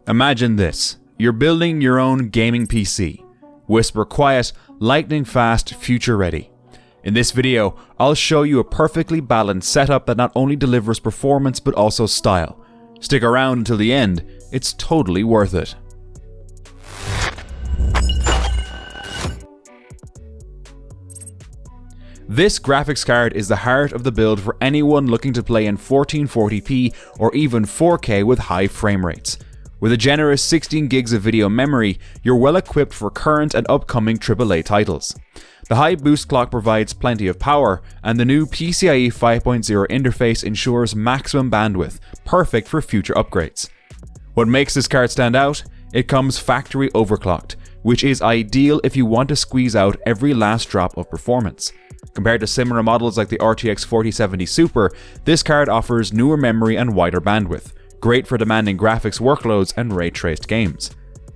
Imagine this. You're building your own gaming PC. Whisper quiet, lightning fast, future ready. In this video, I'll show you a perfectly balanced setup that not only delivers performance but also style. Stick around until the end, it's totally worth it. This graphics card is the heart of the build for anyone looking to play in 1440p or even 4K with high frame rates. With a generous 16 gigs of video memory, you're well equipped for current and upcoming AAA titles. The high boost clock provides plenty of power, and the new PCIe 5.0 interface ensures maximum bandwidth, perfect for future upgrades. What makes this card stand out? It comes factory overclocked, which is ideal if you want to squeeze out every last drop of performance. Compared to similar models like the RTX 4070 Super, this card offers newer memory and wider bandwidth, great for demanding graphics workloads and ray-traced games.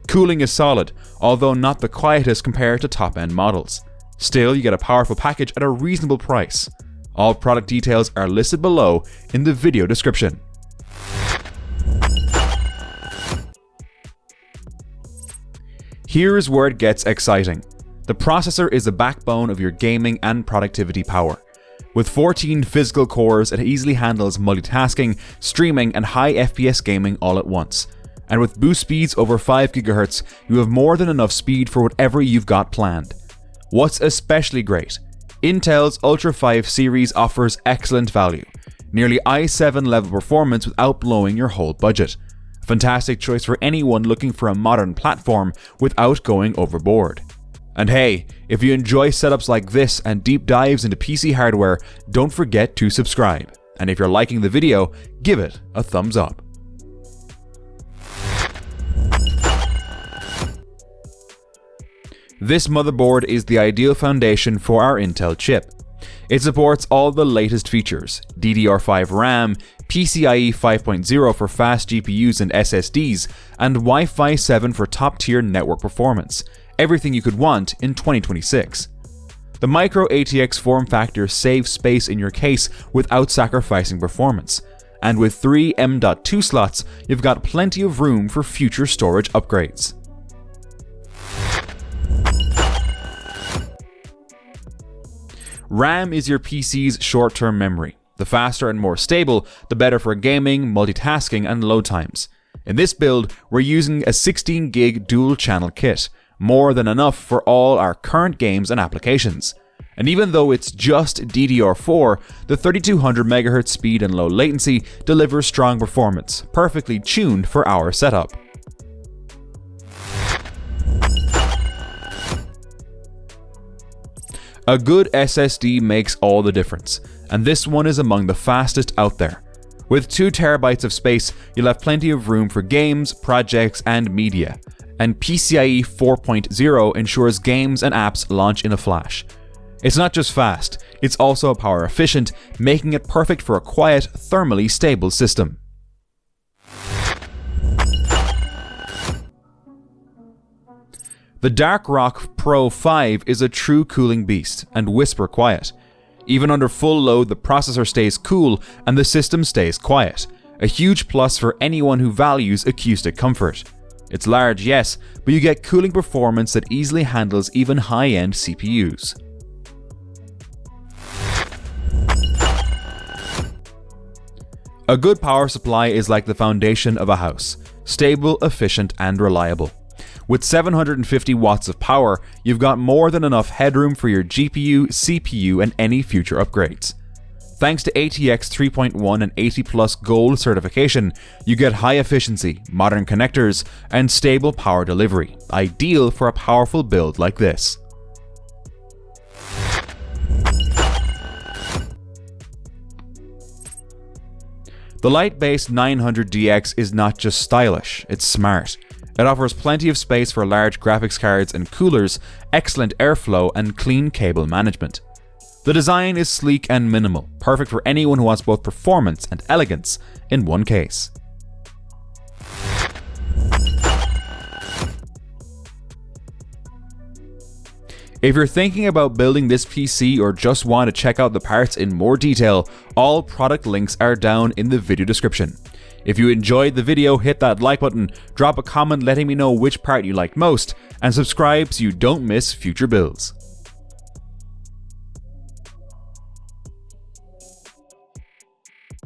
Cooling is solid, although not the quietest compared to top-end models. Still, you get a powerful package at a reasonable price. All product details are listed below in the video description. Here's where it gets exciting. The processor is the backbone of your gaming and productivity power. With 14 physical cores, it easily handles multitasking, streaming, and high FPS gaming all at once. And with boost speeds over 5 GHz, you have more than enough speed for whatever you've got planned. What's especially great? Intel's Ultra 5 series offers excellent value. Nearly i7 level performance without blowing your whole budget. A fantastic choice for anyone looking for a modern platform without going overboard. And hey, if you enjoy setups like this and deep dives into PC hardware, don't forget to subscribe. And if you're liking the video, give it a thumbs up. This motherboard is the ideal foundation for our Intel chip. It supports all the latest features: DDR5 RAM, PCIe 5.0 for fast GPUs and SSDs, and Wi-Fi 7 for top-tier network performance. Everything you could want in 2026. The micro ATX form factor saves space in your case without sacrificing performance. And with 3 M.2 slots, you've got plenty of room for future storage upgrades. RAM is your PC's short-term memory. The faster and more stable, the better for gaming, multitasking, and load times. In this build, we're using a 16 gig dual-channel kit. More than enough for all our current games and applications. And even though it's just DDR4, the 3200 MHz speed and low latency delivers strong performance, perfectly tuned for our setup. A good SSD makes all the difference, and this one is among the fastest out there. With 2 TB of space, you'll have plenty of room for games, projects, and media. And PCIe 4.0 ensures games and apps launch in a flash. It's not just fast, it's also power efficient, making it perfect for a quiet, thermally stable system. The Dark Rock Pro 5 is a true cooling beast and whisper quiet. Even under full load, the processor stays cool and the system stays quiet. A huge plus for anyone who values acoustic comfort. It's large, yes, but you get cooling performance that easily handles even high-end CPUs. A good power supply is like the foundation of a house. Stable, efficient, and reliable. With 750 watts of power, you've got more than enough headroom for your GPU, CPU, and any future upgrades. Thanks to ATX 3.1 and 80+ Gold certification, you get high efficiency, modern connectors, and stable power delivery, ideal for a powerful build like this. The light-based 900DX is not just stylish, it's smart. It offers plenty of space for large graphics cards and coolers, excellent airflow, and clean cable management. The design is sleek and minimal, perfect for anyone who wants both performance and elegance in one case. If you're thinking about building this PC or just want to check out the parts in more detail, all product links are down in the video description. If you enjoyed the video, hit that like button, drop a comment letting me know which part you liked most, and subscribe so you don't miss future builds.